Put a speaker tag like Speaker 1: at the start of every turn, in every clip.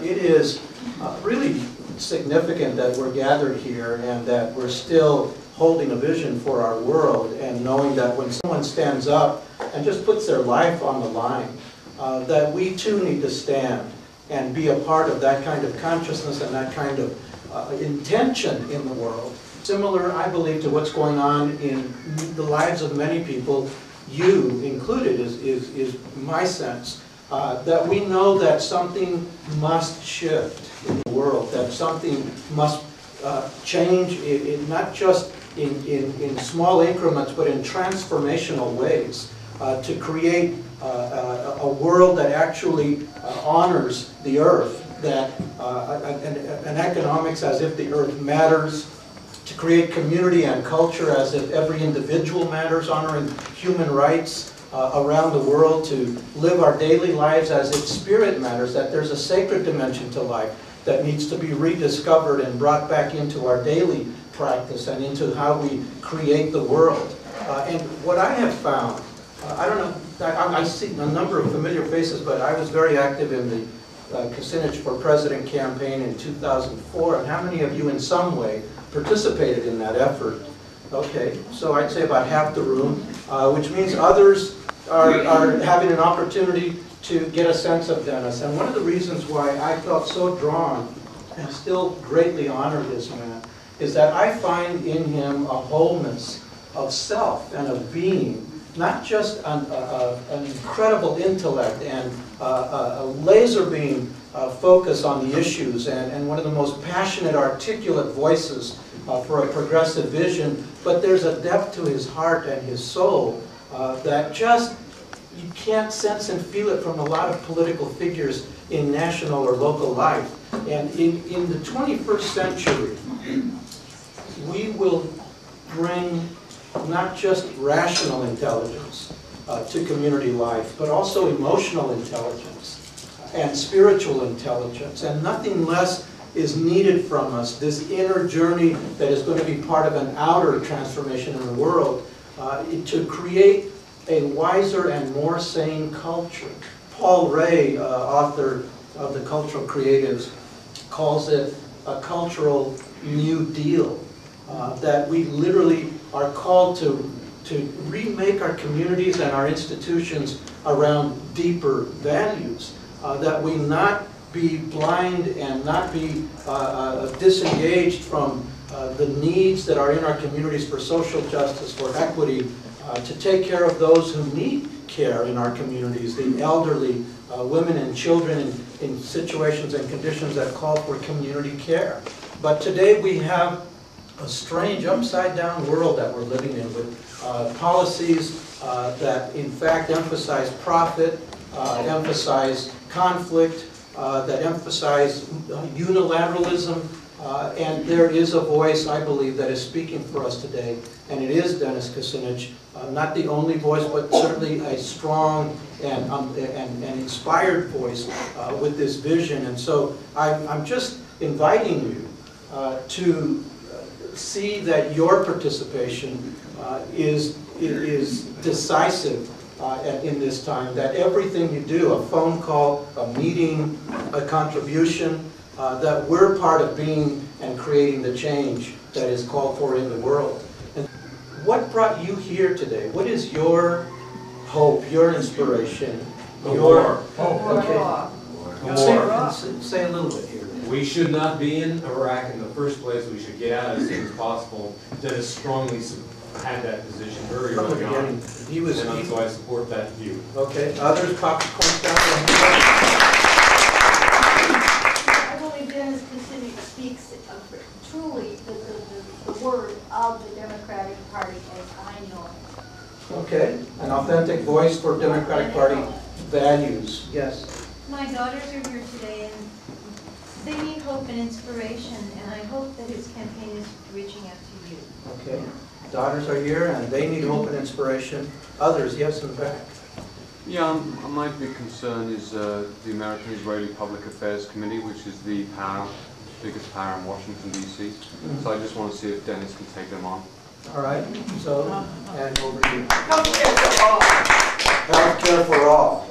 Speaker 1: it is really significant that we're gathered here and that we're still holding a vision for our world, and knowing that when someone stands up and just puts their life on the line, that we too need to stand and be a part of that kind of consciousness and that kind of intention in the world. Similar, I believe, to what's going on in the lives of many people, you included, is my sense, that we know that something must shift in the world, that something must change, not just in small increments, but in transformational ways, to create a world that actually honors the earth, that an economics as if the earth matters, to create community and culture as if every individual matters, honoring human rights around the world, to live our daily lives as if spirit matters, that there's a sacred dimension to life that needs to be rediscovered and brought back into our daily practice and into how we create the world. And what I have found, I don't know, I see a number of familiar faces, but I was very active in the Kucinich for President campaign in 2004, and how many of you in some way participated in that effort? Okay, so I'd say about half the room, which means others are having an opportunity to get a sense of Dennis. And one of the reasons why I felt so drawn and still greatly honor this man is that I find in him a wholeness of self and of being, not just an incredible intellect and a laser beam focus on the issues and one of the most passionate, articulate voices for a progressive vision, but there's a depth to his heart and his soul that just you can't sense and feel it from a lot of political figures in national or local life. And in the 21st century, we will bring not just rational intelligence to community life, but also emotional intelligence and spiritual intelligence. And nothing less is needed from us, this inner journey that is going to be part of an outer transformation in the world, to create a wiser and more sane culture. Paul Ray, author of The Cultural Creatives, calls it a cultural New Deal, that we literally are called to remake our communities and our institutions around deeper values, that we not be blind and not be disengaged from the needs that are in our communities for social justice, for equity, to take care of those who need care in our communities, the elderly, women and children in situations and conditions that call for community care. But today we have a strange upside-down world that we're living in, with policies that in fact emphasize profit, emphasize conflict, that emphasize unilateralism, and there is a voice, I believe, that is speaking for us today, and it is Dennis Kucinich, not the only voice, but certainly a strong and inspired voice with this vision. And so I'm just inviting you to see that your participation is decisive in this time, that everything you do, a phone call, a meeting, a contribution, that we're part of being and creating the change that is called for in the world. And what brought you here today? What is your hope, your inspiration, your hope? Okay. Say a little bit here.
Speaker 2: We should not be in Iraq in the first place. We should get out as soon as possible. Dennis strongly had that position very early on, and so I support that view.
Speaker 1: Okay. Others? Popcorn down.
Speaker 3: I believe Dennis Kucinich speaks truly the word of the Democratic Party as I know it.
Speaker 1: Okay. An authentic voice for Democratic Party values. Yes.
Speaker 4: My daughters are here today, and they need hope and inspiration, and I hope that his campaign is reaching out to you.
Speaker 1: Okay. Daughters are here, and they need hope and inspiration. Others, yes, in the back.
Speaker 5: Yeah, my big concern is the American-Israeli Public Affairs Committee, which is the biggest power in Washington, D.C. So I just want to see if Dennis can take them on.
Speaker 1: All right. So, and over to you.
Speaker 3: Healthcare for all.
Speaker 1: Healthcare for all.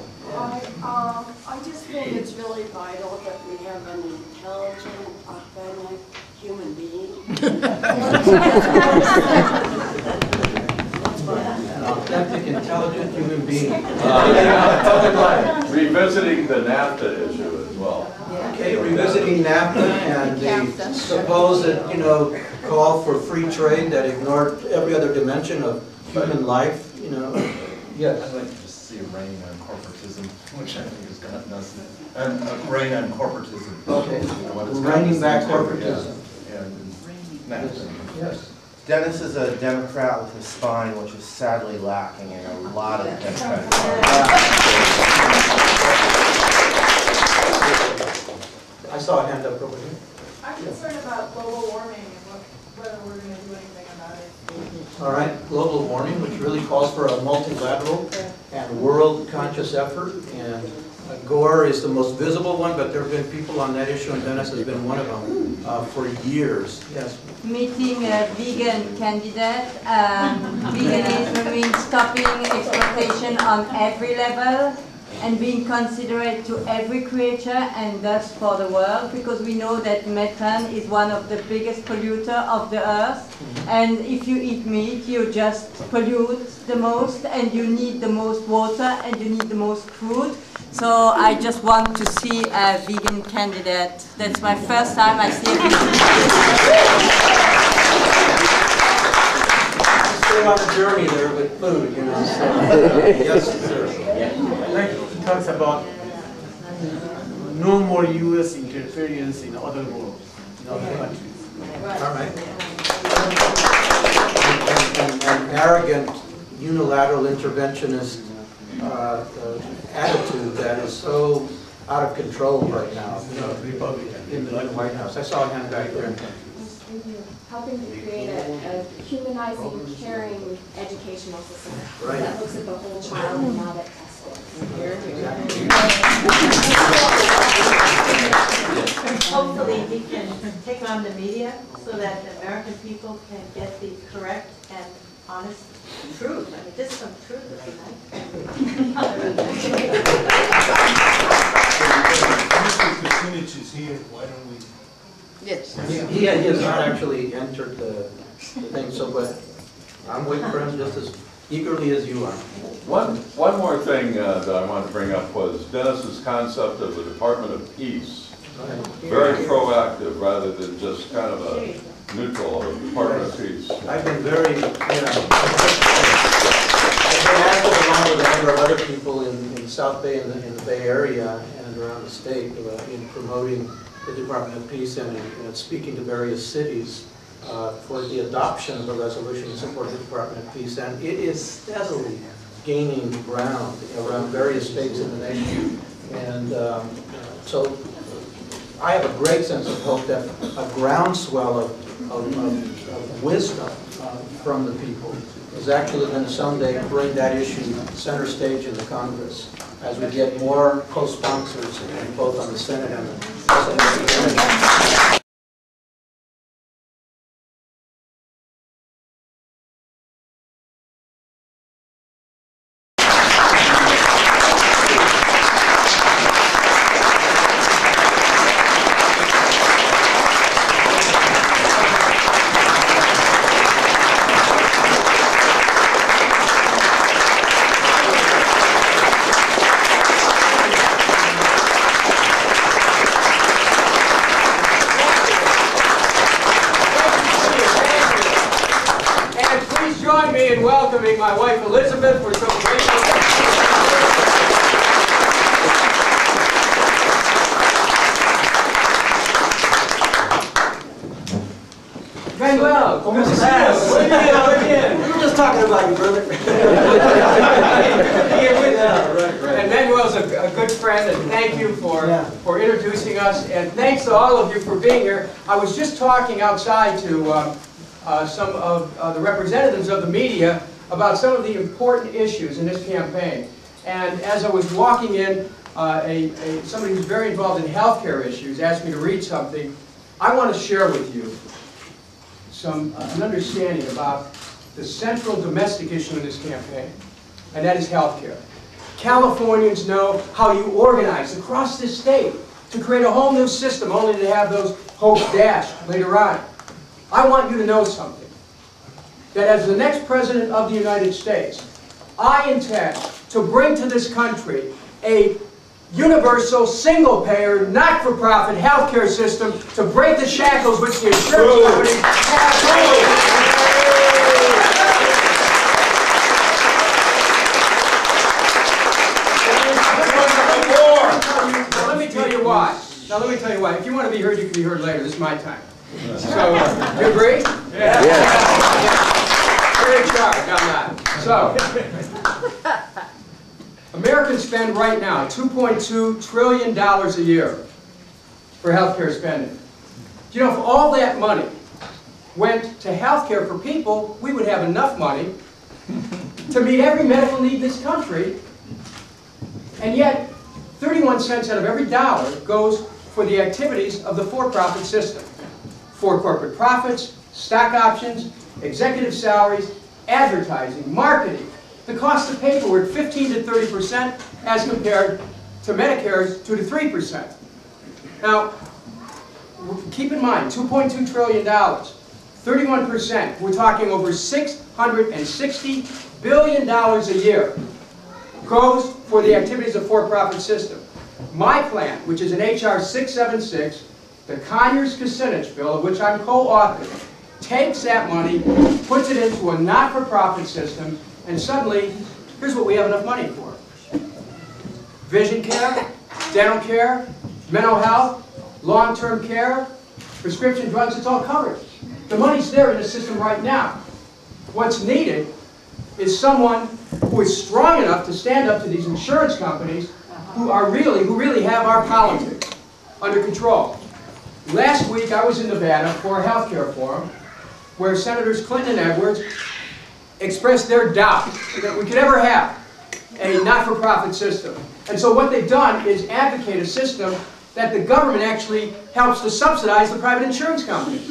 Speaker 3: I just think it's
Speaker 6: really vital that we have an intelligent, authentic human being.
Speaker 1: An authentic, intelligent human being.
Speaker 7: Revisiting the NAFTA issue as well.
Speaker 1: Okay, revisiting NAFTA and the supposed, call for free trade that ignored every other dimension of human life, Yes.
Speaker 8: I'd like to just see a reign on corporatism, which I think is kind of necessary. And a reign on corporatism.
Speaker 1: Okay, reining back corporatism. Yes.
Speaker 9: Dennis is a Democrat with a spine, which is sadly lacking in a lot of Democratic
Speaker 1: I saw a hand up over here.
Speaker 10: I'm concerned about global warming and whether we're going to do anything about it.
Speaker 1: All right, global warming, which really calls for a multilateral and world-conscious effort. And Gore is the most visible one, but there have been people on that issue, and Dennis has been one of them for years. Yes.
Speaker 11: Meeting a vegan candidate. Veganism means stopping exploitation on every level and being considerate to every creature and thus for the world, because we know that methane is one of the biggest polluter of the earth. And if you eat meat, you just pollute the most, and you need the most water, and you need the most food. So I just want to see a vegan candidate. That's my first time I see a vegan candidate.
Speaker 1: Stay on a journey there with food, So, yes, sir.
Speaker 12: Like he talks about no more U.S. interference in other world, in other countries.
Speaker 1: All right. And arrogant, unilateral interventionist attitude that is so out of control right now, in the White House. I saw a hand back there.
Speaker 13: Helping to create a humanizing, caring educational system that looks at the whole child and not at testing.
Speaker 4: Hopefully we can take on the media so that the American people can get the correct and honest truth. I mean, just some truth would be nice.
Speaker 14: Mr. Kucinich is here, why don't we?
Speaker 1: Yes. He has not actually entered the thing, so but I'm waiting for him just as eagerly as you are.
Speaker 7: One more thing that I wanted to bring up was Dennis's concept of the Department of Peace. Very proactive rather than just kind of a neutral or Department of Peace.
Speaker 1: I've been very, I've been active along with a number of other people in South Bay and in the Bay Area and around the state in promoting the Department of Peace and speaking to various cities for the adoption of a resolution in support of the Department of Peace. And it is steadily gaining ground around various states in the nation. And so I have a great sense of hope that a groundswell of wisdom from the people is actually going to someday bring that issue center stage in the Congress as we get more co-sponsors both on the Senate and the Senate.
Speaker 15: Welcoming my wife Elizabeth. We're so grateful. Manuel, ¿cómo estás? Muy bien, muy bien.
Speaker 16: We were just talking about you, brother.
Speaker 15: Good to be here with you. And Manuel's a good friend, and thank you for introducing us. And thanks to all of you for being here. I was just talking outside to some of the representatives of the media about some of the important issues in this campaign. And as I was walking in, somebody who's very involved in healthcare issues asked me to read something. I want to share with you an understanding about the central domestic issue in this campaign, and that is healthcare. Californians know how you organize across this state to create a whole new system only to have those hopes dashed later on. I want you to know something. That as the next President of the United States, I intend to bring to this country a universal, single-payer, not-for-profit healthcare system to break the shackles which the insurance companies have. Let me tell you why. Now let me tell you why. If you want to be heard, you can be heard later. This is my time. So, you agree? Yeah. You're in charge, I'm not. So, Americans spend right now $2.2 trillion a year for healthcare spending. Do you know, if all that money went to healthcare for people, we would have enough money to meet every medical need in this country, and yet 31 cents out of every dollar goes for the activities of the for-profit system. For corporate profits, stock options, executive salaries, advertising, marketing. The cost of paperwork, 15 to 30% as compared to Medicare's 2 to 3%. Now, keep in mind, $2.2 trillion, 31%, we're talking over $660 billion a year goes for the activities of for-profit system. My plan, which is an H.R. 676, the Conyers-Kucinich bill, of which I'm co-author, takes that money, puts it into a not-for-profit system, and suddenly, here's what we have enough money for. Vision care, dental care, mental health, long-term care, prescription drugs, it's all covered. The money's there in the system right now. What's needed is someone who is strong enough to stand up to these insurance companies who really have our politics under control. Last week I was in Nevada for a health care forum where Senators Clinton and Edwards expressed their doubt that we could ever have a not-for-profit system. And so what they've done is advocate a system that the government actually helps to subsidize the private insurance companies.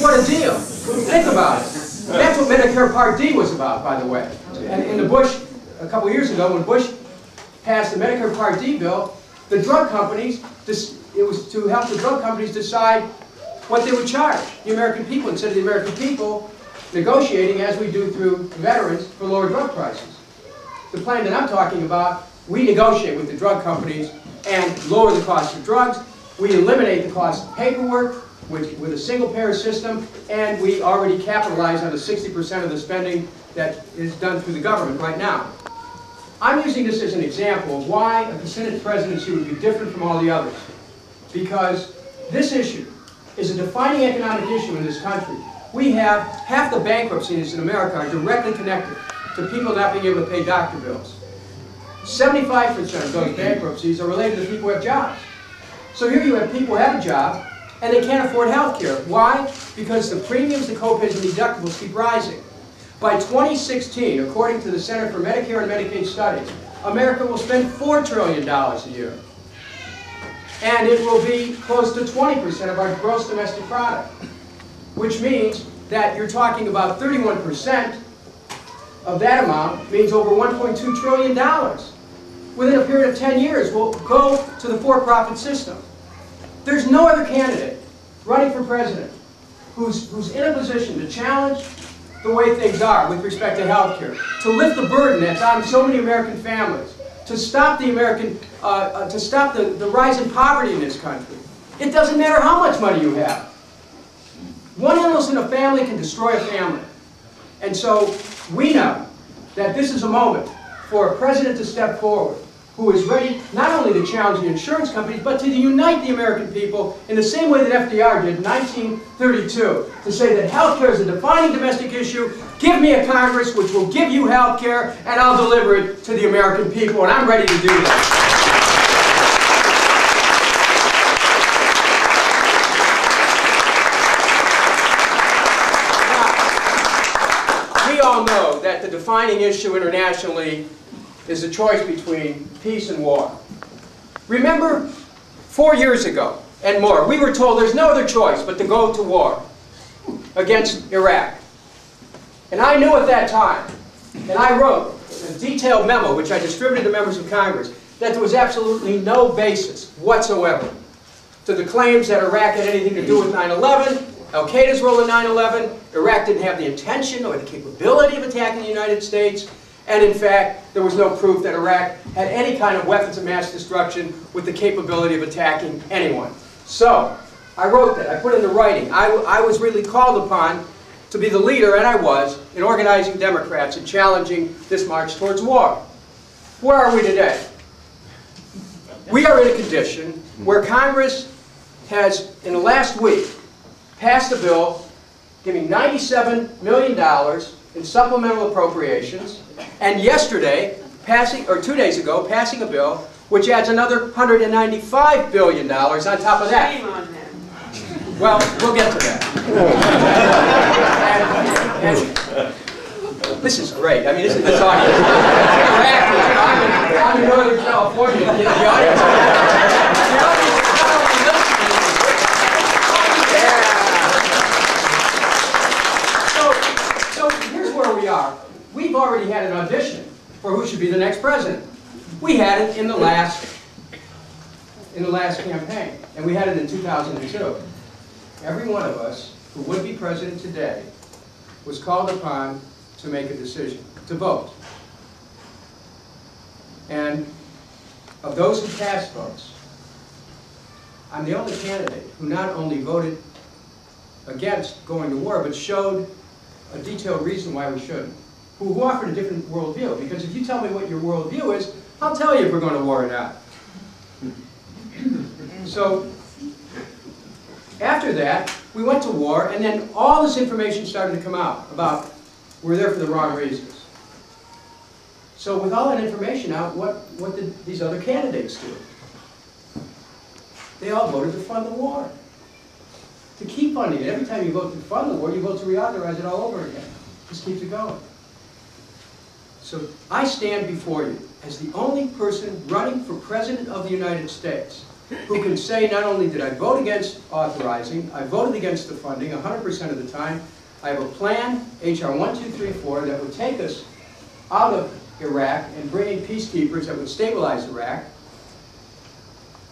Speaker 15: What a deal. Think about it. That's what Medicare Part D was about, by the way. And in the Bush, a couple years ago, when Bush passed the Medicare Part D bill, the drug companies, it was to help the drug companies decide what they would charge the American people, instead of the American people negotiating, as we do through veterans, for lower drug prices. The plan that I'm talking about, we negotiate with the drug companies and lower the cost of drugs. We eliminate the cost of paperwork with a single-payer system, and we already capitalize on the 60% of the spending that is done through the government right now. I'm using this as an example of why a Kucinich presidency would be different from all the others. Because this issue is a defining economic issue in this country. We have half the bankruptcies in America are directly connected to people not being able to pay doctor bills. 75% of those bankruptcies are related to people who have jobs. So here you have people who have a job and they can't afford health care. Why? Because the premiums, the co-pays, and deductibles keep rising. By 2016, according to the Center for Medicare and Medicaid Studies, America will spend $4 trillion a year. And it will be close to 20% of our gross domestic product. Which means that you're talking about 31% of that amount means over $1.2 trillion. Within a period of 10 years, will go to the for-profit system. There's no other candidate running for president who's in a position to challenge the way things are with respect to health care, to lift the burden that's on so many American families, to stop the the rise in poverty in this country. It doesn't matter how much money you have. One illness in a family can destroy a family. And so we know that this is a moment for a president to step forward who is ready not only to challenge the insurance companies, but to unite the American people in the same way that FDR did in 1932, to say that health care is a defining domestic issue. Give me a Congress which will give you health care, and I'll deliver it to the American people, and I'm ready to do that. We all know that the defining issue internationally is the choice between peace and war. Remember, 4 years ago and more, we were told there's no other choice but to go to war against Iraq. And I knew at that time, and I wrote a detailed memo, which I distributed to members of Congress, that there was absolutely no basis whatsoever to the claims that Iraq had anything to do with 9/11, Al-Qaeda's role in 9/11, Iraq didn't have the intention or the capability of attacking the United States, and in fact, there was no proof that Iraq had any kind of weapons of mass destruction with the capability of attacking anyone. So, I wrote that, I put it into writing. I was really called upon to be the leader, and I was, in organizing Democrats and challenging this march towards war. Where are we today? We are in a condition where Congress has, in the last week, passed a bill giving $97 million in supplemental appropriations, and yesterday, or 2 days ago, passing a bill which adds another $195 billion on top of that.
Speaker 10: Shame on them.
Speaker 15: Well, we'll get to that. and this is great. I mean, this is the audience. I'm in Northern California. The audience. So here's where we are. We've already had an audition for who should be the next president. We had it in the last campaign, and we had it in 2002. Every one of us who would be president today was called upon to make a decision, to vote. And of those who cast votes, I'm the only candidate who not only voted against going to war, but showed a detailed reason why we shouldn't. Who offered a different worldview. Because if you tell me what your worldview is, I'll tell you if we're going to war or not. So, after that, we went to war, and then all this information started to come out about we're there for the wrong reasons. So with all that information out, what did these other candidates do? They all voted to fund the war. To keep funding it. Every time you vote to fund the war, you vote to reauthorize it all over again. Just keeps it going. So I stand before you as the only person running for President of the United States who can say not only did I vote against authorizing, I voted against the funding 100% of the time. I have a plan, H.R. 1234, that would take us out of Iraq and bring in peacekeepers that would stabilize Iraq.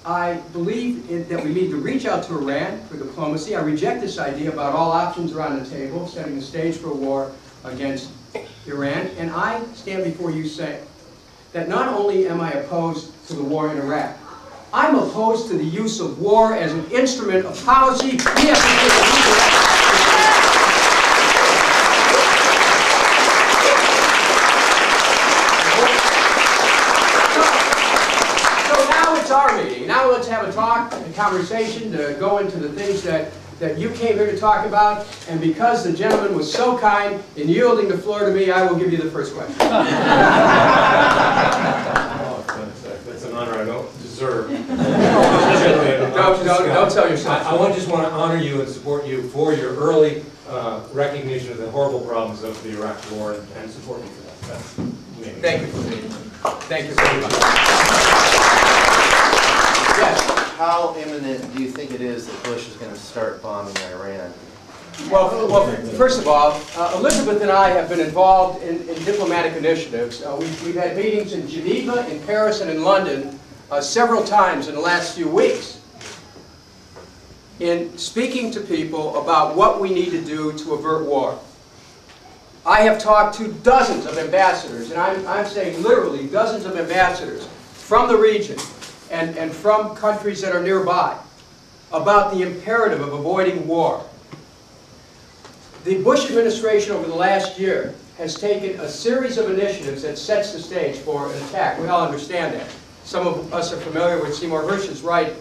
Speaker 15: I believe that we need to reach out to Iran for diplomacy. I reject this idea about all options are on the table, setting the stage for a war against Iran. And I stand before you saying that not only am I opposed to the war in Iraq, I'm opposed to the use of war as an instrument of policy. We have to take a leader. So now it's our meeting. Now let's have a talk, a conversation to go into the things that you came here to talk about. And because the gentleman was so kind in yielding the floor to me, I will give you the first question.
Speaker 2: That's an honor I don't deserve.
Speaker 15: Don't tell yourself.
Speaker 2: I just want to honor you and support you for your early recognition of the horrible problems of the Iraq War and support you for that. That's amazing.
Speaker 15: Thank you for being here. Thank you very much. Yes.
Speaker 9: How imminent do you think it is that Bush is going to start bombing Iran?
Speaker 15: Well, first of all, Elizabeth and I have been involved in diplomatic initiatives. We've had meetings in Geneva, in Paris, and in London several times in the last few weeks in speaking to people about what we need to do to avert war. I have talked to dozens of ambassadors, and I'm saying literally dozens of ambassadors from the region and from countries that are nearby about the imperative of avoiding war. The Bush administration over the last year has taken a series of initiatives that sets the stage for an attack. We all understand that. Some of us are familiar with Seymour Hersh's right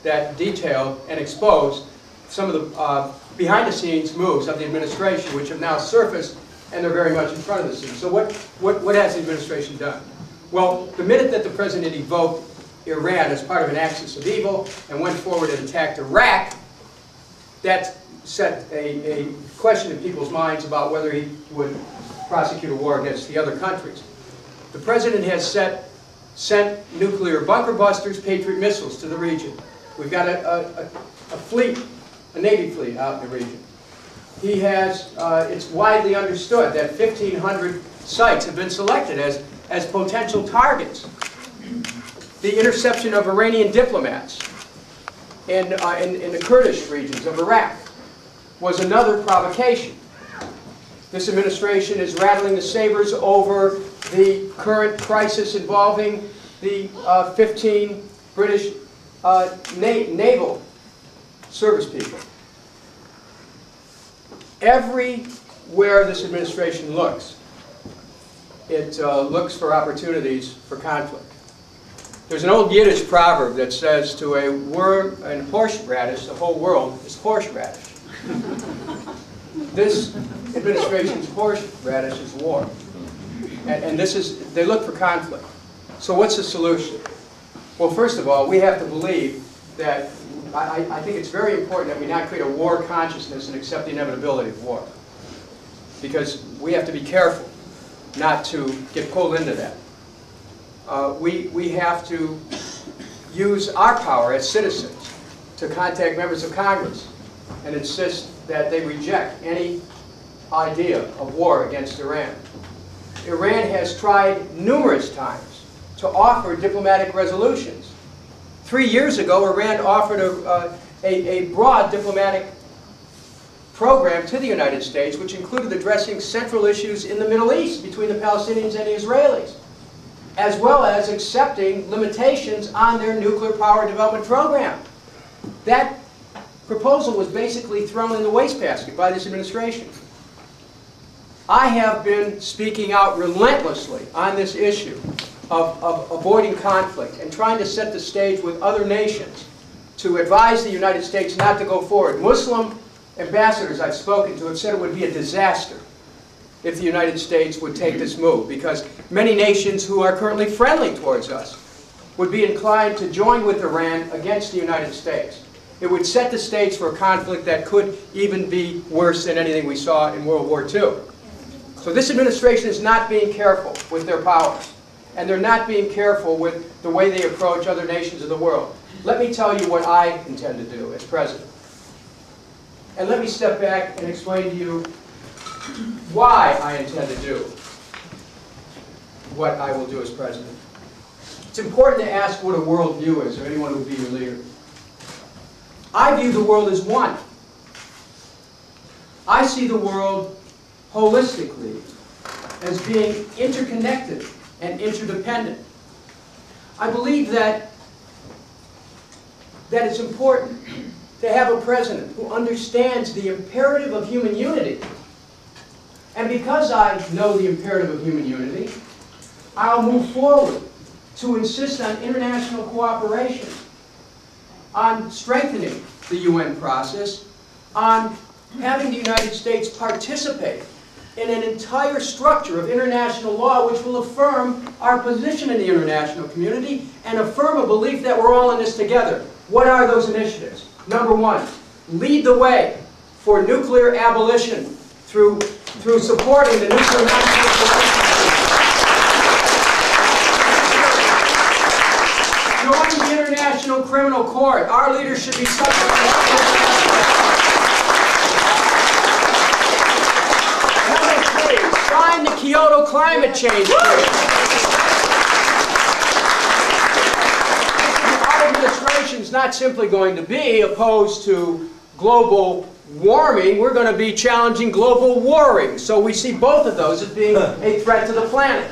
Speaker 15: that detailed and exposed some of the behind-the-scenes moves of the administration, which have now surfaced, and they're very much in front of the scene. So what has the administration done? Well, the minute that the president evoked Iran as part of an axis of evil and went forward and attacked Iraq, that set a question in people's minds about whether he would prosecute a war against the other countries. The president has sent nuclear bunker busters, Patriot missiles to the region. We've got a fleet, a Navy fleet out in the region. He has, it's widely understood that 1,500 sites have been selected as as potential targets. The interception of Iranian diplomats in the Kurdish regions of Iraq was another provocation. This administration is rattling the sabers over the current crisis involving the 15 British naval service people. Everywhere this administration looks, it looks for opportunities for conflict. There's an old Yiddish proverb that says, to a worm and horseradish, the whole world is horseradish. This administration's horseradish is war. And this is, they look for conflict. So what's the solution? Well, first of all, we have to believe that, I think it's very important that we not create a war consciousness and accept the inevitability of war. Because we have to be careful not to get pulled into that. We have to use our power as citizens to contact members of Congress and insist that they reject any idea of war against Iran. Iran has tried numerous times to offer diplomatic resolutions. 3 years ago, Iran offered a broad diplomatic program to the United States, which included addressing central issues in the Middle East between the Palestinians and the Israelis, as well as accepting limitations on their nuclear power development program. That proposal was basically thrown in the wastebasket by this administration. I have been speaking out relentlessly on this issue of avoiding conflict and trying to set the stage with other nations to advise the United States not to go forward. Muslim ambassadors I've spoken to have said it would be a disaster if the United States would take this move, because many nations who are currently friendly towards us would be inclined to join with Iran against the United States. It would set the stage for a conflict that could even be worse than anything we saw in World War II. So this administration is not being careful with their powers, and they're not being careful with the way they approach other nations of the world. Let me tell you what I intend to do as president. And let me step back and explain to you why I intend to do what I will do as president. It's important to ask what a worldview is, or anyone who would be your leader. I view the world as one. I see the world holistically as being interconnected and interdependent. I believe that it's important to have a president who understands the imperative of human unity. And because I know the imperative of human unity, I'll move forward to insist on international cooperation, on strengthening the UN process, on having the United States participate in an entire structure of international law which will affirm our position in the international community and affirm a belief that we're all in this together. What are those initiatives? Number one, lead the way for nuclear abolition through supporting the nuclear non-proliferation. Join the International Criminal Court. Our leaders should be subject to sign the Kyoto Climate Change Treaty. Our administration is not simply going to be opposed to global warming, we're going to be challenging global warring. So we see both of those as being a threat to the planet.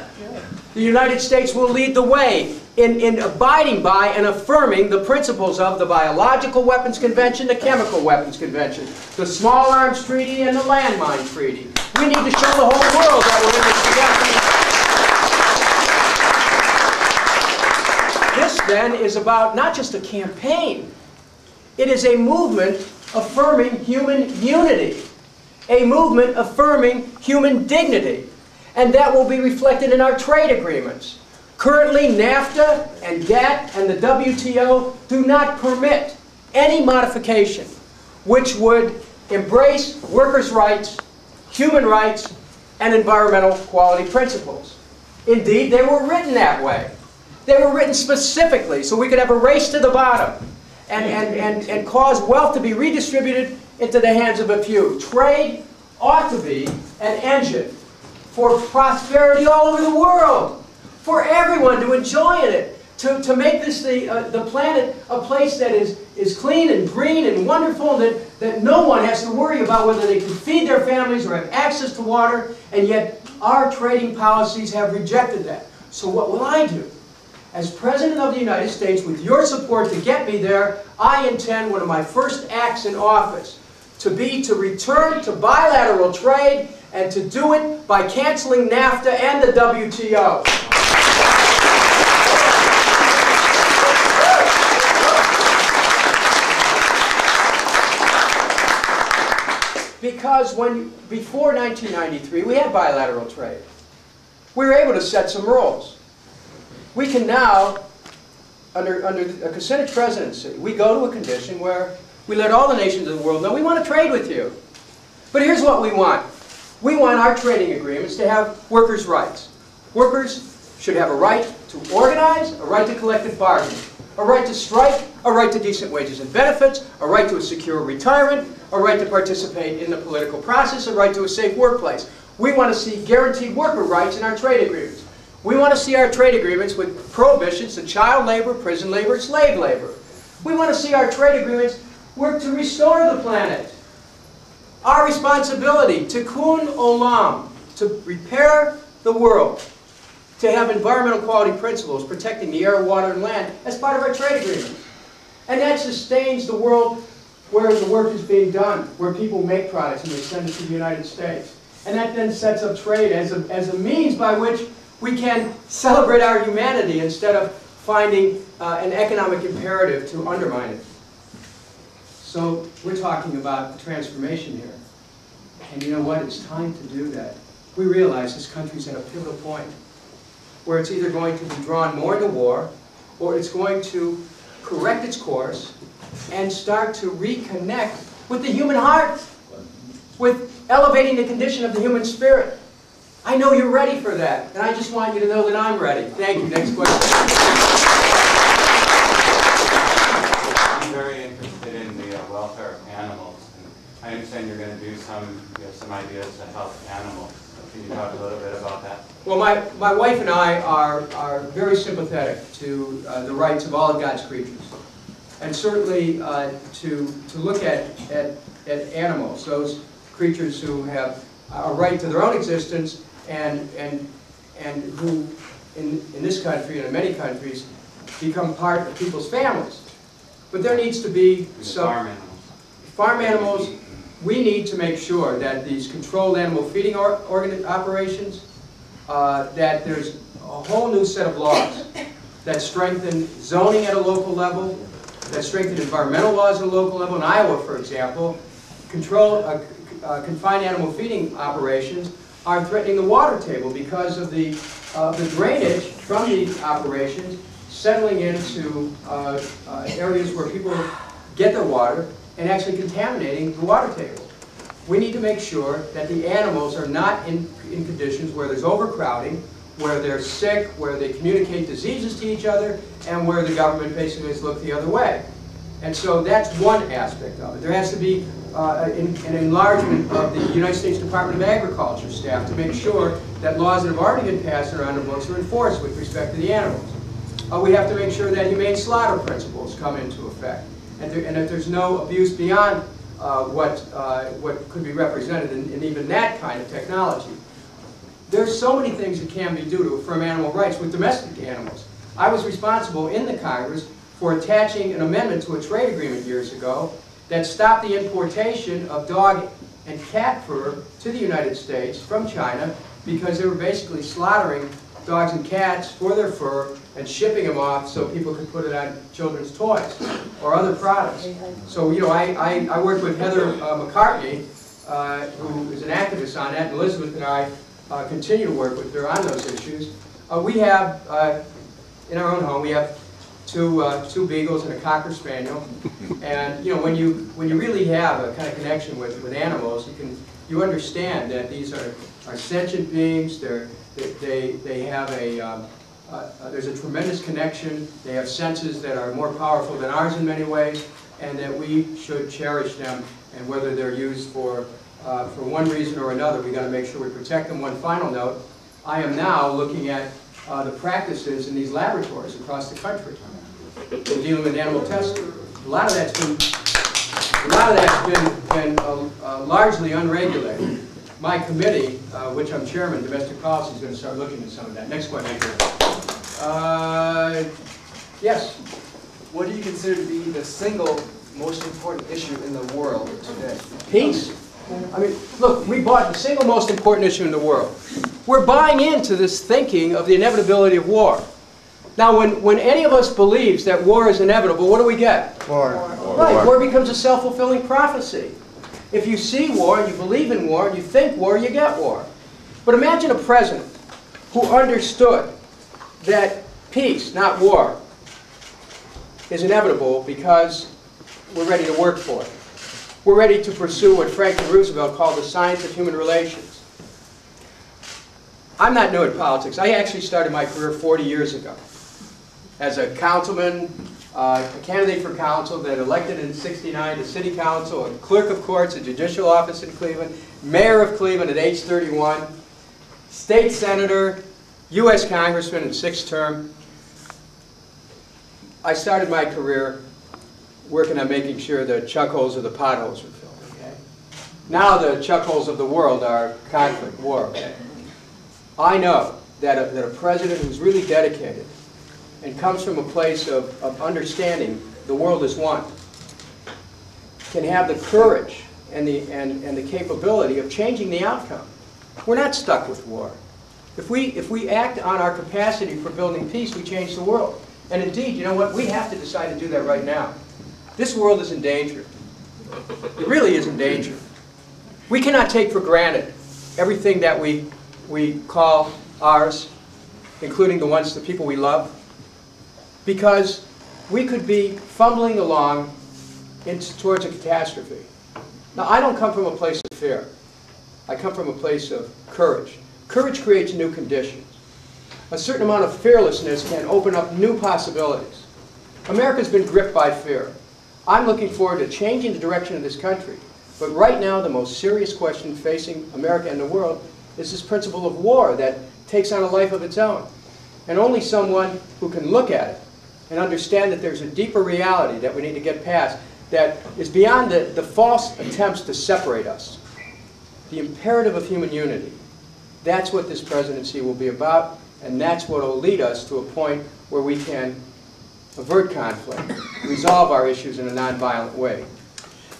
Speaker 15: The United States will lead the way in abiding by and affirming the principles of the Biological Weapons Convention, the Chemical Weapons Convention, the Small Arms Treaty, and the Landmine Treaty. We need to show the whole world that we're in this together. This, then, is about not just a campaign. It is a movement affirming human unity, a movement affirming human dignity, and that will be reflected in our trade agreements. Currently, NAFTA and GATT and the WTO do not permit any modification which would embrace workers' rights, human rights, and environmental quality principles. Indeed, they were written that way. They were written specifically so we could have a race to the bottom and cause wealth to be redistributed into the hands of a few. Trade ought to be an engine for prosperity all over the world. for everyone to enjoy it, to make this the planet a place that is clean and green and wonderful, that no one has to worry about whether they can feed their families or have access to water, and yet our trading policies have rejected that. So what will I do? As President of the United States, with your support to get me there, I intend one of my first acts in office to return to bilateral trade, and to do it by canceling NAFTA and the WTO. Because before 1993, we had bilateral trade. We were able to set some rules. We can now, under a Kucinich presidency, we go to a condition where we let all the nations of the world know we want to trade with you. But here's what we want. We want our trading agreements to have workers' rights. Workers should have a right to organize, a right to collective bargaining, a right to strike, a right to decent wages and benefits, a right to a secure retirement, a right to participate in the political process, a right to a safe workplace. We want to see guaranteed worker rights in our trade agreements. We want to see our trade agreements with prohibitions to child labor, prison labor, slave labor. We want to see our trade agreements work to restore the planet. Our responsibility, tikkun olam, to repair the world, to have environmental quality principles protecting the air, water, and land as part of our trade agreement. And that sustains the world where the work is being done, where people make products and they send it to the United States. And that then sets up trade as a means by which we can celebrate our humanity instead of finding an economic imperative to undermine it. So we're talking about the transformation here. And you know what? It's time to do that. We realize this country's at a pivotal point where it's either going to be drawn more into war, or it's going to correct its course and start to reconnect with the human heart, with elevating the condition of the human spirit. I know you're ready for that, and I just want you to know that I'm ready. Thank you. Next question.
Speaker 16: I'm very interested in the welfare of animals. And I understand you're going to do some ideas to help animals. Can you talk a little bit about that?
Speaker 15: Well, my wife and I are very sympathetic to the rights of all of God's creatures. And certainly to look at animals, those creatures who have a right to their own existence and who in this country and in many countries become part of people's families. But there needs to be some farm animals. We need to make sure that these controlled animal feeding operations, that there's a whole new set of laws that strengthen zoning at a local level, that strengthen environmental laws at a local level. In Iowa, for example, confined animal feeding operations are threatening the water table because of the drainage from the operations settling into areas where people get their water and actually contaminating the water table. We need to make sure that the animals are not in conditions where there's overcrowding, where they're sick, where they communicate diseases to each other, and where the government basically has looked the other way. And so that's one aspect of it. There has to be an enlargement of the United States Department of Agriculture staff to make sure that laws that have already been passed and are on the books are enforced with respect to the animals. We have to make sure that humane slaughter principles come into effect, and that there's no abuse beyond what could be represented in even that kind of technology. There's so many things that can be done to affirm animal rights with domestic animals. I was responsible in the Congress for attaching an amendment to a trade agreement years ago that stopped the importation of dog and cat fur to the United States from China because they were basically slaughtering dogs and cats for their fur and shipping them off so people could put it on children's toys or other products. So, you know, I worked with Heather McCartney, who is an activist on that, and Elizabeth and I continue to work with her on those issues. We have, in our own home, we have two beagles and a cocker spaniel, and you know, when you really have a kind of connection with animals, you understand that these are sentient beings. They have there's a tremendous connection. They have senses that are more powerful than ours in many ways, and that we should cherish them. And whether they're used for one reason or another, we got to make sure we protect them. One final note: I am now looking at the practices in these laboratories across the country. We're dealing with animal testing. A lot of that's been largely unregulated. My committee, which I'm chairman, domestic policy, is going to start looking at some of that. Next question. Yes.
Speaker 17: What do you consider to be the single most important issue in the world today?
Speaker 15: Peace. I mean, look, we bought the single most important issue in the world. We're buying into this thinking of the inevitability of war. Now, when any of us believes that war is inevitable, what do we get?
Speaker 9: War.
Speaker 15: Right, war becomes a self-fulfilling prophecy. If you see war, you believe in war, you think war, you get war. But imagine a president who understood that peace, not war, is inevitable because we're ready to work for it. We're ready to pursue what Franklin Roosevelt called the science of human relations. I'm not new at politics. I actually started my career 40 years ago as a councilman, a candidate for council, then elected in '69 to city council, a clerk of courts, a judicial office in Cleveland, mayor of Cleveland at age 31, state senator, U.S. congressman in 6th term. I started my career working on making sure the chuck holes of the potholes were filled. Okay? Now the chuck holes of the world are conflict, war. Okay? I know that a president who's really dedicated and comes from a place of understanding the world is one can have the courage and the capability of changing the outcome. We're not stuck with war. If we act on our capacity for building peace, we change the world. And indeed, you know what? We have to decide to do that right now. This world is in danger. It really is in danger. We cannot take for granted everything that we call ours, including the people we love, because we could be fumbling along towards a catastrophe. Now, I don't come from a place of fear. I come from a place of courage. Courage creates new conditions. A certain amount of fearlessness can open up new possibilities. America's been gripped by fear. I'm looking forward to changing the direction of this country. But right now, the most serious question facing America and the world is this principle of war that takes on a life of its own. And only someone who can look at it and understand that there's a deeper reality that we need to get past that is beyond the false attempts to separate us. The imperative of human unity. That's what this presidency will be about, and that's what will lead us to a point where we can avert conflict, resolve our issues in a nonviolent way.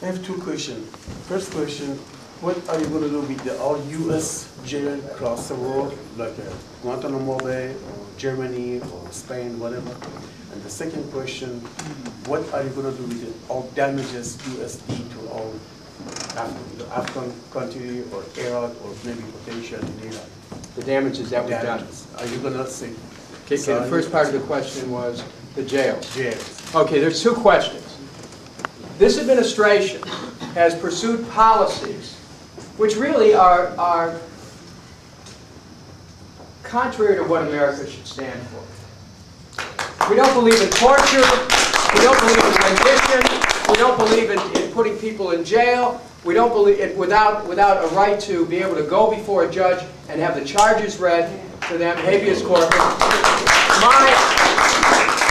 Speaker 12: I have two questions. First question, what are you going to do with all U.S. jails across the world, like Guantanamo Bay, or Germany, or Spain, whatever? And the second question, what are you going to do with all damages U.S. did to all the Afghan country, or Iraq, or maybe potentially in Iraq?
Speaker 15: The damages that we've done.
Speaker 12: Are you going to say?
Speaker 15: Okay, the first part of the question was the jails.
Speaker 12: Jails.
Speaker 15: Okay, there's two questions. This administration has pursued policies which really are contrary to what America should stand for. We don't believe in torture. We don't believe in rendition. We don't believe in putting people in jail. We don't believe it without a right to be able to go before a judge and have the charges read to them, habeas corpus.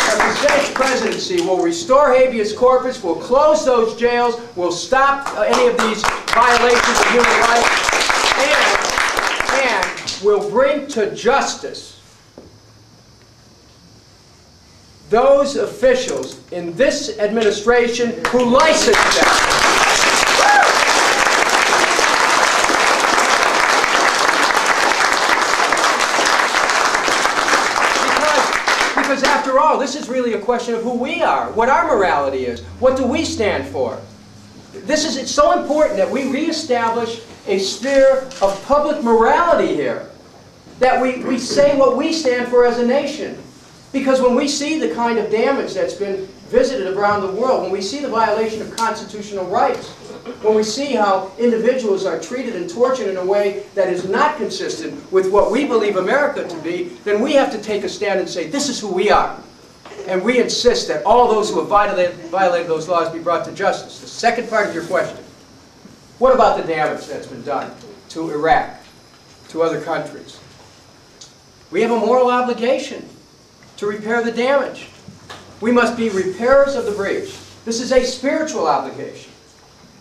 Speaker 15: The Kucinich presidency will restore habeas corpus, will close those jails, will stop any of these violations of human rights, and will bring to justice those officials in this administration who licensed them. Because after all, this is really a question of who we are, what our morality is, what do we stand for. It's so important that we reestablish a sphere of public morality here, that we say what we stand for as a nation. Because when we see the kind of damage that's been visited around the world, when we see the violation of constitutional rights, when we see how individuals are treated and tortured in a way that is not consistent with what we believe America to be, then we have to take a stand and say, this is who we are. And we insist that all those who have violated those laws be brought to justice. The second part of your question, what about the damage that's been done to Iraq, to other countries? We have a moral obligation to repair the damage. We must be repairers of the breach. This is a spiritual obligation,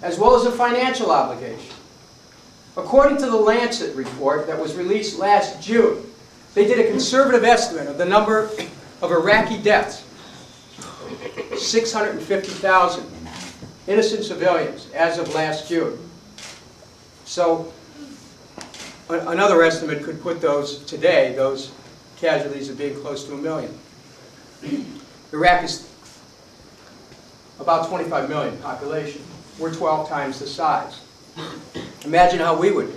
Speaker 15: as well as a financial obligation. According to the Lancet report that was released last June, they did a conservative estimate of the number of Iraqi deaths. 650,000 innocent civilians as of last June. So another estimate could put those today, those casualties, of being close to 1 million. Iraq is about 25 million population. We're 12 times the size. Imagine how we would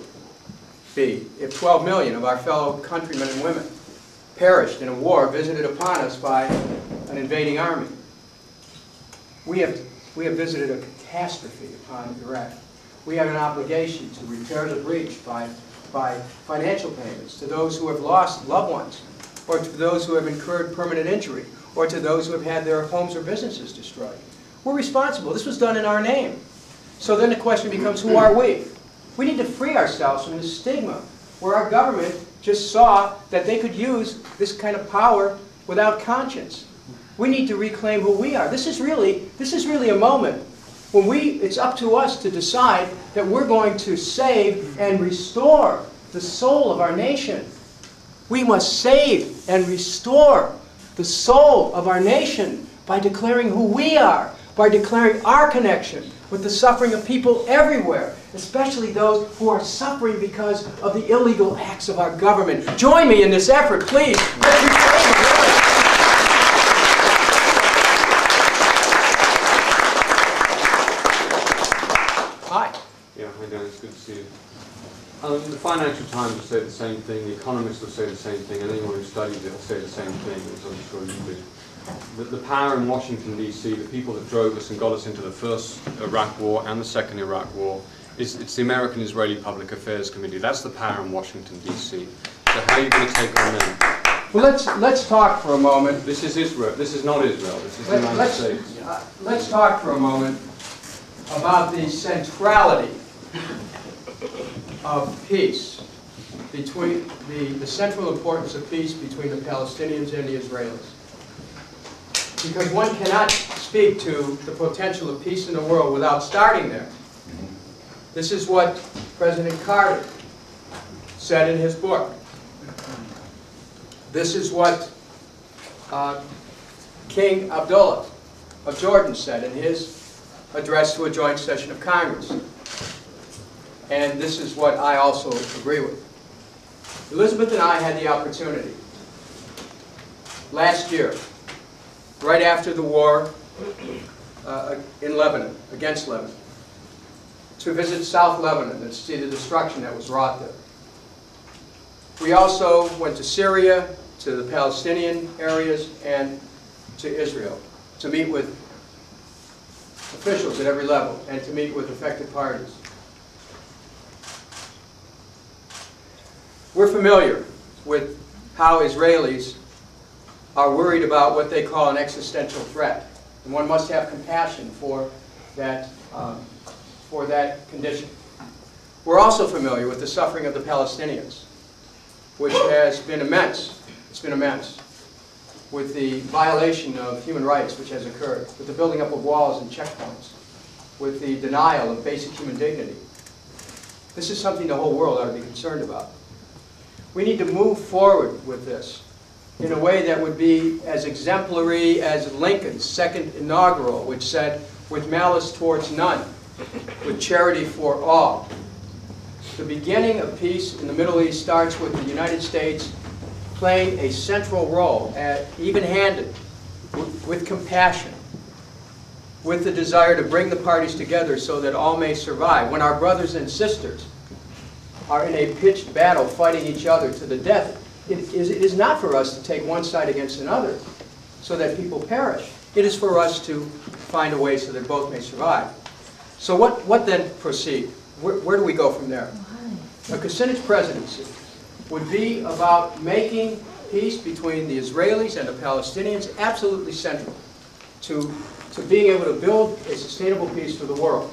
Speaker 15: be if 12 million of our fellow countrymen and women perished in a war visited upon us by an invading army. We have visited a catastrophe upon Iraq. We have an obligation to repair the breach by financial payments to those who have lost loved ones, or to those who have incurred permanent injury, or to those who have had their homes or businesses destroyed. We're responsible. This was done in our name. So then the question becomes, who are we? We need to free ourselves from this stigma where our government just saw that they could use this kind of power without conscience. We need to reclaim who we are. This is really a moment when it's up to us to decide that we're going to save and restore the soul of our nation. We must save and restore the soul of our nation by declaring who we are, by declaring our connection with the suffering of people everywhere, especially those who are suffering because of the illegal acts of our government. Join me in this effort, please. Let's reclaim it. Hi.
Speaker 5: Yeah, hi Dan, it's good to see you. The Financial Times will say the same thing, the Economist will say the same thing, and anyone who studies it will say the same thing, as I'm sure you do. The power in Washington, D.C., the people that drove us and got us into the first Iraq War and the second Iraq War, it's the American-Israeli Public Affairs Committee. That's the power in Washington, D.C. So how are you going to take on them?
Speaker 15: Well, let's talk for a moment.
Speaker 5: This is Israel. This is not Israel. This is the United States.
Speaker 15: Let's talk for a moment about the centrality of peace, between the central importance of peace between the Palestinians and the Israelis. Because one cannot speak to the potential of peace in the world without starting there. This is what President Carter said in his book. This is what King Abdullah of Jordan said in his address to a joint session of Congress. And this is what I also agree with. Elizabeth and I had the opportunity last year, right after the war in Lebanon, against Lebanon, to visit South Lebanon and see the destruction that was wrought there. We also went to Syria, to the Palestinian areas, and to Israel to meet with officials at every level and to meet with affected parties. We're familiar with how Israelis are worried about what they call an existential threat, and one must have compassion for that condition. We're also familiar with the suffering of the Palestinians, which has been immense. It's been immense, with the violation of human rights which has occurred, with the building up of walls and checkpoints, with the denial of basic human dignity. This is something the whole world ought to be concerned about. We need to move forward with this in a way that would be as exemplary as Lincoln's second inaugural, which said, "With malice towards none, with charity for all." The beginning of peace in the Middle East starts with the United States playing a central role, even-handed, with compassion, with the desire to bring the parties together so that all may survive. When our brothers and sisters are in a pitched battle fighting each other to the death, it is not for us to take one side against another so that people perish. It is for us to find a way so that both may survive. So what then proceed? Where do we go from there? A Kucinich presidency would be about making peace between the Israelis and the Palestinians absolutely central to being able to build a sustainable peace for the world.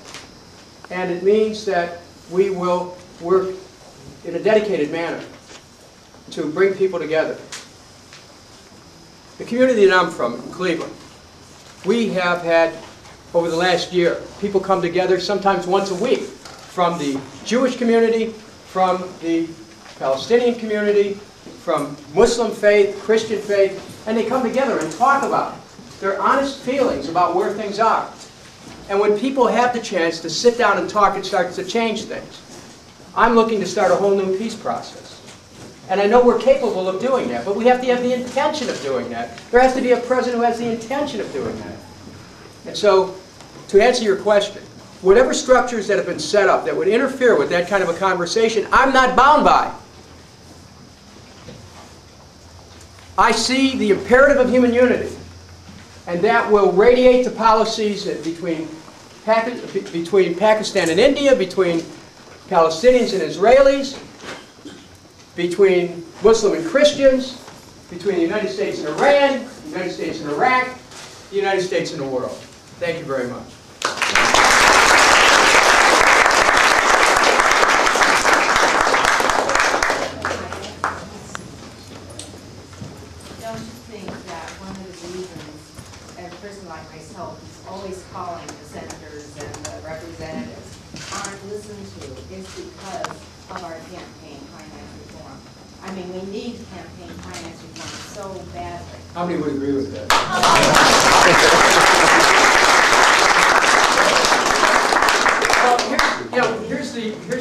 Speaker 15: And it means that we will work in a dedicated manner to bring people together. The community that I'm from, in Cleveland, we have had, over the last year, people come together sometimes once a week from the Jewish community, from the Palestinian community, from Muslim faith, Christian faith, and they come together and talk about their honest feelings about where things are. And when people have the chance to sit down and talk, it starts to change things. I'm looking to start a whole new peace process. And I know we're capable of doing that, but we have to have the intention of doing that. There has to be a president who has the intention of doing that. And so, to answer your question, whatever structures that have been set up that would interfere with that kind of a conversation, I'm not bound by. I see the imperative of human unity, and that will radiate to policies between Pakistan and India, between Palestinians and Israelis, between Muslim and Christians, between the United States and Iran, the United States and Iraq, the United States and the world. Thank you very much.
Speaker 18: Don't you think that one of the reasons a person like myself who's always calling the senators and the representatives aren't listened to is because of our campaign finance reform? I mean, we need campaign finance reform so badly.
Speaker 15: How many would agree with that? Well, here's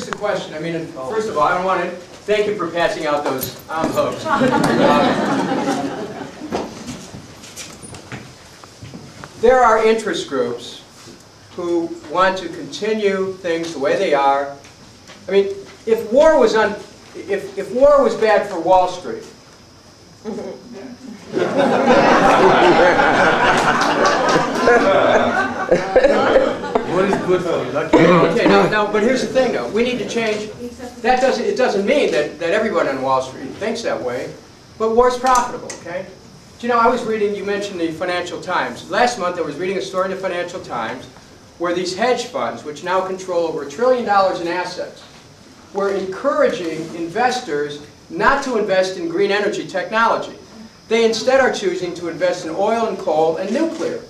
Speaker 15: the question. I mean, first of all, I don't want to thank you for passing out those envelopes. There are interest groups who want to continue things the way they are. I mean, if war was bad for Wall Street,
Speaker 12: What is good for you?
Speaker 15: Okay, now, but here's the thing, though. We need to change. It doesn't mean that everyone on Wall Street thinks that way, but war's profitable, okay? Do you know, I was reading, you mentioned the Financial Times. Last month I was reading a story in the Financial Times where these hedge funds, which now control over $1 trillion in assets, were encouraging investors not to invest in green energy technology. They instead are choosing to invest in oil and coal and nuclear.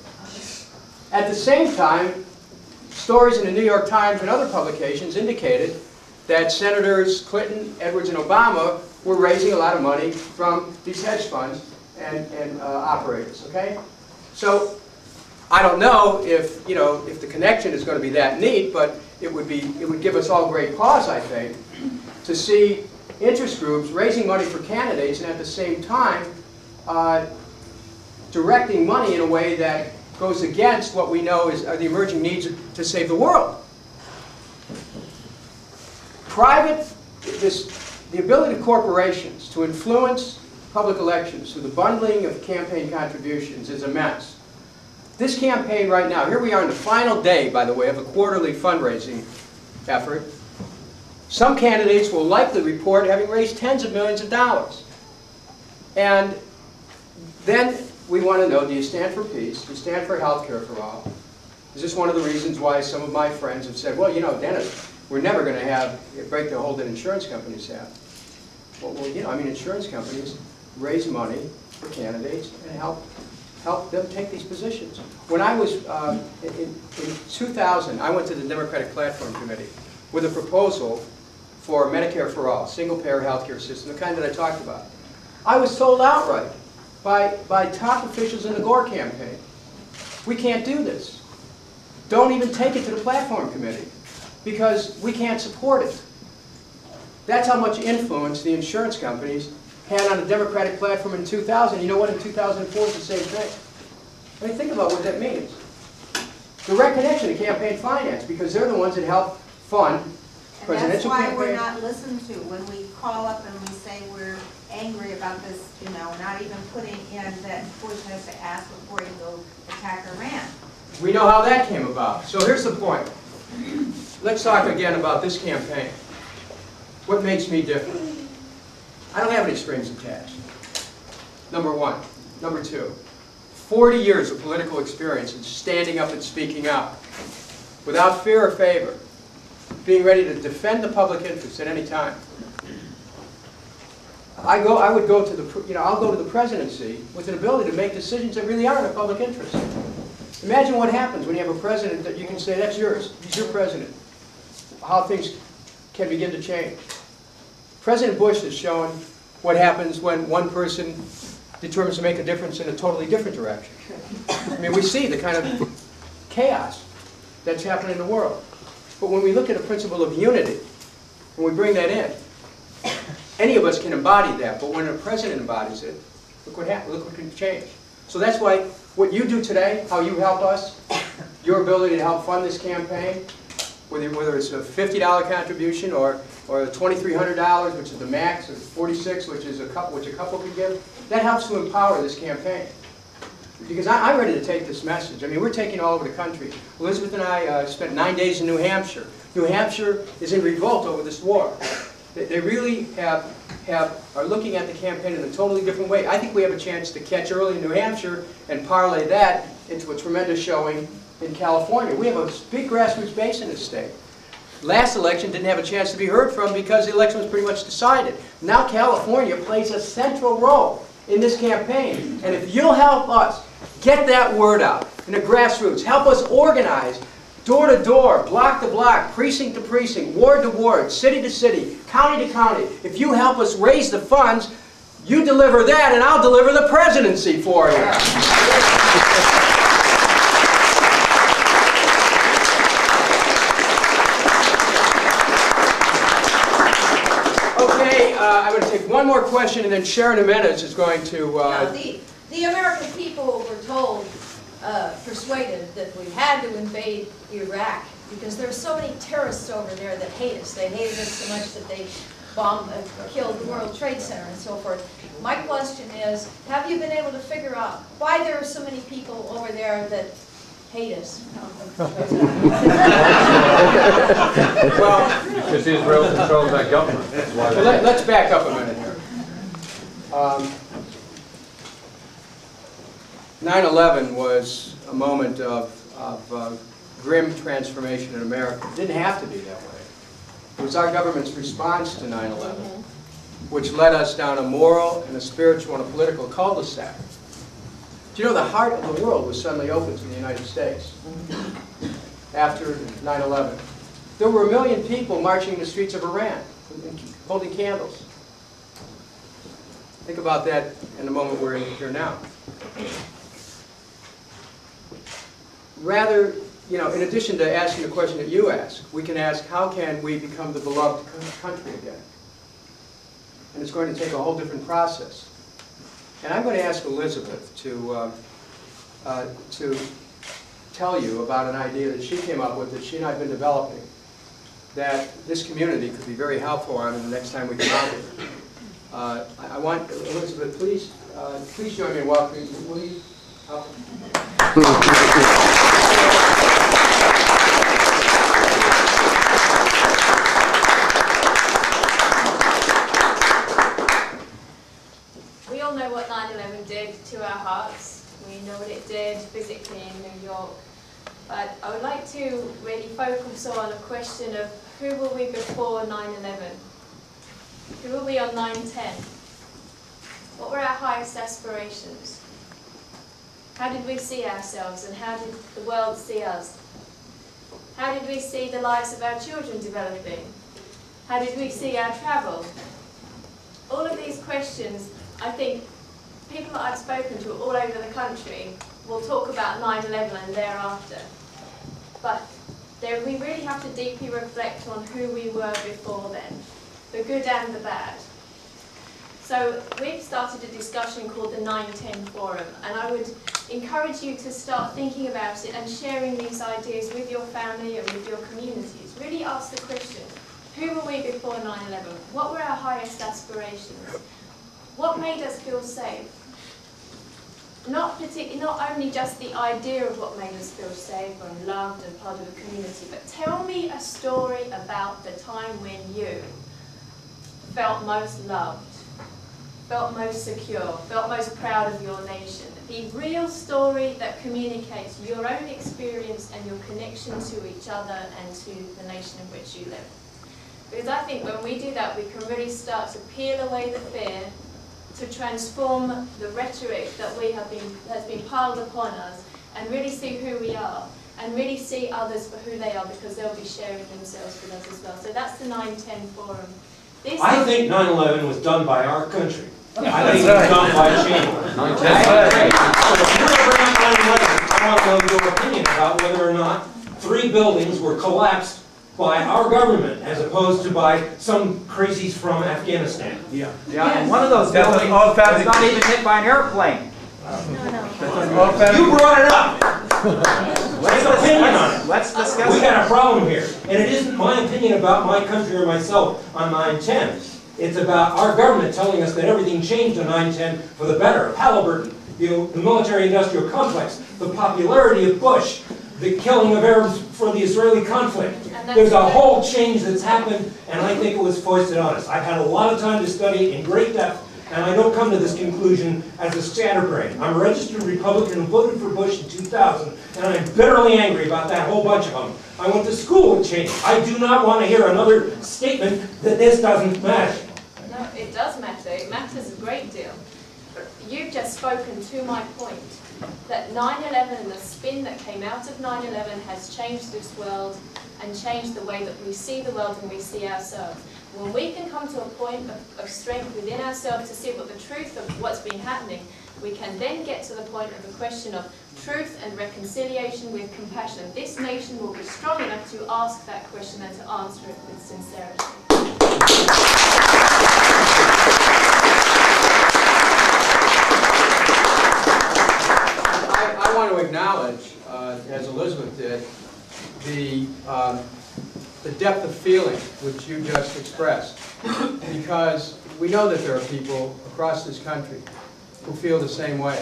Speaker 15: At the same time, stories in the New York Times and other publications indicated that Senators Clinton, Edwards, and Obama were raising a lot of money from these hedge funds and operators. Okay, so I don't know if if the connection is going to be that neat, but it would give us all great pause, I think, to see interest groups raising money for candidates and at the same time directing money in a way that goes against what we know are the emerging needs to save the world. The ability of corporations to influence public elections through the bundling of campaign contributions is immense. This campaign right now, here we are in the final day, by the way, of a quarterly fundraising effort. Some candidates will likely report having raised tens of millions of dollars. And then we want to know, do you stand for peace? Do you stand for health care for all? Is this one of the reasons why some of my friends have said, well, Dennis, we're never going to break the hold that insurance companies have. Well, I mean, insurance companies raise money for candidates and help them take these positions. When I was, in 2000, I went to the Democratic Platform Committee with a proposal for Medicare for all, single-payer health care system, the kind that I talked about. I was told outright by top officials in the Gore campaign, we can't do this. Don't even take it to the Platform Committee because we can't support it. That's how much influence the insurance companies had on the Democratic platform in 2000. You know what? In 2004, it's the same thing. I mean, think about what that means. Direct connection to campaign finance, because they're the ones that help fund presidential campaigns.
Speaker 18: And that's why we're not listened to when we call up and we say we're angry about this, not even putting in that Bush has to ask before he go attack Iran.
Speaker 15: We know how that came about. So here's the point. Let's talk again about this campaign. What makes me different? I don't have any strings attached. Number one. Number two, 40 years of political experience in standing up and speaking out without fear or favor, being ready to defend the public interest at any time. I would go to the, I'll go to the presidency with an ability to make decisions that really are in the public interest. Imagine what happens when you have a president that you can say, that's yours, he's your president. How things can begin to change. President Bush has shown what happens when one person determines to make a difference in a totally different direction. I mean, we see the kind of chaos that's happening in the world. But when we look at a principle of unity, when we bring that in, any of us can embody that, but when a president embodies it, look what happens, look what can change. So that's why what you do today, how you help us, your ability to help fund this campaign, whether it's a $50 contribution or $2,300, which is the max, or $46, which is a couple could give, that helps to empower this campaign. Because I'm ready to take this message. I mean, we're taking it all over the country. Elizabeth and I spent 9 days in New Hampshire. New Hampshire is in revolt over this war. They really are looking at the campaign in a totally different way. I think we have a chance to catch early in New Hampshire and parlay that into a tremendous showing in California. We have a big grassroots base in this state. Last election didn't have a chance to be heard from because the election was pretty much decided. Now California plays a central role in this campaign. And if you'll help us get that word out in the grassroots, help us organize door to door, block to block, precinct to precinct, ward to ward, city to city, county to county. If you help us raise the funds, you deliver that and I'll deliver the presidency for you. Okay, I'm going to take one more question and then Sharon Jimenez is going to...
Speaker 19: The American people were told, persuaded that we had to invade Iraq because there are so many terrorists over there that hate us. They hated us so much that they bombed, killed the World Trade Center and so forth. My question is, have you been able to figure out why there are so many people over there that hate us?
Speaker 5: Well, because Israel controls that government. That's why.
Speaker 15: Let's back up a minute here. 9/11 was a moment of grim transformation in America. It didn't have to be that way. It was our government's response to 9/11, which led us down a moral and a spiritual and a political cul-de-sac. Do you know the heart of the world was suddenly open to the United States after 9/11? There were 1 million people marching in the streets of Iran, holding candles. Think about that in the moment we're in here now. Rather, in addition to asking the question that you ask, we can ask, how can we become the beloved country again? And it's going to take a whole different process. And I'm going to ask Elizabeth to tell you about an idea that she came up with, that she and I have been developing, that this community could be very helpful on the next time we come out here. I want Elizabeth, please join me in welcoming. Will you help?
Speaker 20: We all know what 9/11 did to our hearts. We know what it did physically in New York. But I would like to really focus on a question of who were we before 9/11? Who were we on 9/10? What were our highest aspirations? How did we see ourselves and how did the world see us? How did we see the lives of our children developing? How did we see our travel? All of these questions, I think people that I've spoken to all over the country will talk about 9/11 and thereafter. But we really have to deeply reflect on who we were before then, the good and the bad. So we've started a discussion called the 9/10 Forum, and I would encourage you to start thinking about it and sharing these ideas with your family and with your communities. Really ask the question, who were we before 9/11? What were our highest aspirations? What made us feel safe? Not only just the idea of what made us feel safe and loved and part of a community, but tell me a story about the time when you felt most loved, felt most secure, felt most proud of your nation. The real story that communicates your own experience and your connection to each other and to the nation in which you live. Because I think when we do that, we can really start to peel away the fear, to transform the rhetoric that has been piled upon us, and really see who we are, and really see others for who they are, because they'll be sharing themselves with us as well. So that's the 9/10 Forum.
Speaker 2: I think 9/11 was done by our country. I think it was done by China. So if you're ever at 9/11, I want to know your opinion about whether or not 3 buildings were collapsed by our government as opposed to by some crazies from Afghanistan.
Speaker 21: Yeah, and one of those buildings was not even hit by an airplane.
Speaker 2: You brought it up. Let's opinion on it.
Speaker 21: Let's discuss
Speaker 2: We got a problem here. And it isn't my opinion about my country or myself on 9/10. It's about our government telling us that everything changed on 9/10 for the better. Halliburton, the military-industrial complex, the popularity of Bush, the killing of Arabs for the Israeli conflict. There's a whole change that's happened, and I think it was foisted on us. I've had a lot of time to study it in great depth, and I don't come to this conclusion as a scatterbrain. I'm a registered Republican and voted for Bush in 2000, and I'm bitterly angry about that whole bunch of them. I went to school with change. I do not want to hear another statement that this doesn't matter.
Speaker 20: No, it does matter. It matters a great deal. But you've just spoken to my point, that 9/11 and the spin that came out of 9/11 has changed this world and changed the way that we see the world and we see ourselves. When we can come to a point of strength within ourselves to see what the truth of what's been happening, we can then get to the point of the question of truth and reconciliation with compassion. This nation will be strong enough to ask that question and to answer it with sincerity.
Speaker 15: I want to acknowledge, as Elizabeth did, the depth of feeling which you just expressed, because we know that there are people across this country who feel the same way,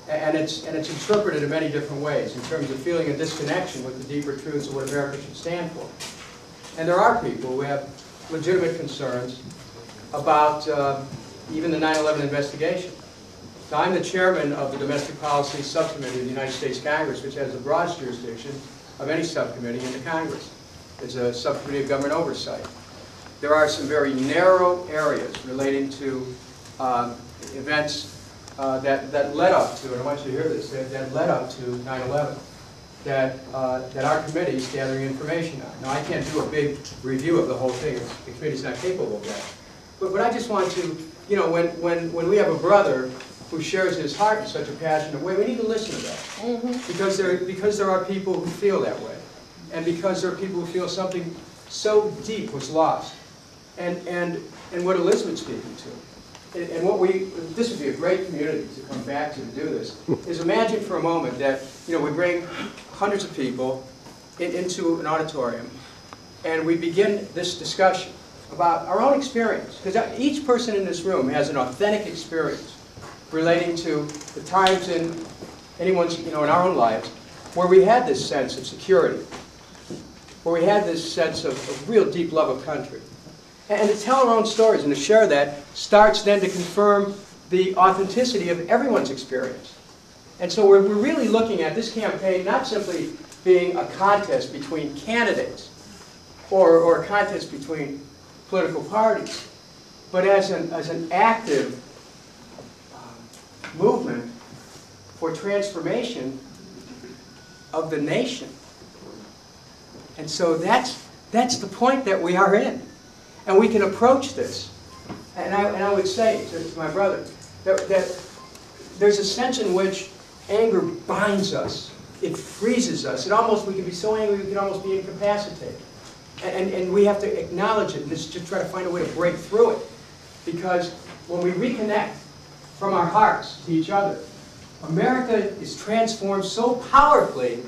Speaker 15: and it's interpreted in many different ways in terms of feeling a disconnection with the deeper truths of what America should stand for. And there are people who have legitimate concerns about even the 9/11 investigation. Now, I'm the chairman of the Domestic Policy Subcommittee of the United States Congress, which has the broadest jurisdiction of any subcommittee in the Congress. It's a subcommittee of government oversight. There are some very narrow areas relating to events that led up to, and I want you to hear this, that led up to 9/11, that our committee is gathering information on. Now, I can't do a big review of the whole thing. The committee's not capable of that. But I just want to, you know, when we have a brother who shares his heart in such a passionate way, we need to listen to that. Because there are people who feel that way. And because there are people who feel something so deep was lost. And what Elizabeth's speaking to, and this would be a great community to come back to do this, is imagine for a moment that, you know, we bring hundreds of people into an auditorium, and we begin this discussion about our own experience. Because each person in this room has an authentic experience relating to the times in anyone's, you know, in our own lives, where we had this sense of security, where we had this sense of real deep love of country. And to tell our own stories and to share that starts then to confirm the authenticity of everyone's experience. And so we're really looking at this campaign not simply being a contest between candidates or a contest between political parties, but as an active movement for transformation of the nation. And so that's the point that we are in. And we can approach this. And I would say to my brother that there's a sense in which anger binds us. It freezes us. We can be so angry we can almost be incapacitated. And we have to acknowledge it and just try to find a way to break through it. Because when we reconnect from our hearts to each other, America is transformed so powerfully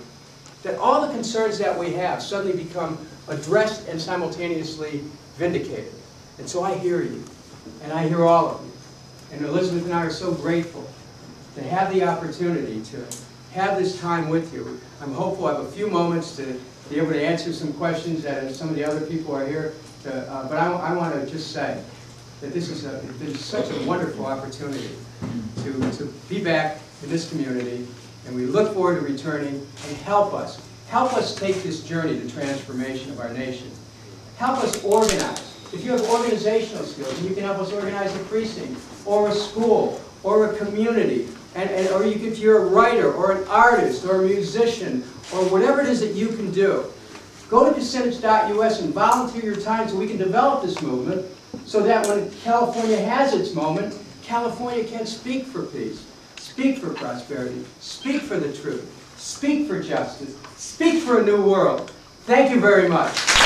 Speaker 15: that all the concerns that we have suddenly become addressed and simultaneously vindicated. And so I hear you, and I hear all of you. And Elizabeth and I are so grateful to have the opportunity to have this time with you. I'm hopeful I have a few moments to be able to answer some questions that some of the other people are here. But I want to just say that this is such a wonderful opportunity to be back in this community, and we look forward to returning, and help us take this journey to transformation of our nation. help us organize. If you have organizational skills, and you can help us organize a precinct, or a school, or a community, or if you're a writer, or an artist, or a musician, or whatever it is that you can do, go to Kucinich.us and volunteer your time so we can develop this movement so that when California has its moment, California can speak for peace, speak for prosperity, speak for the truth, speak for justice, speak for a new world. Thank you very much.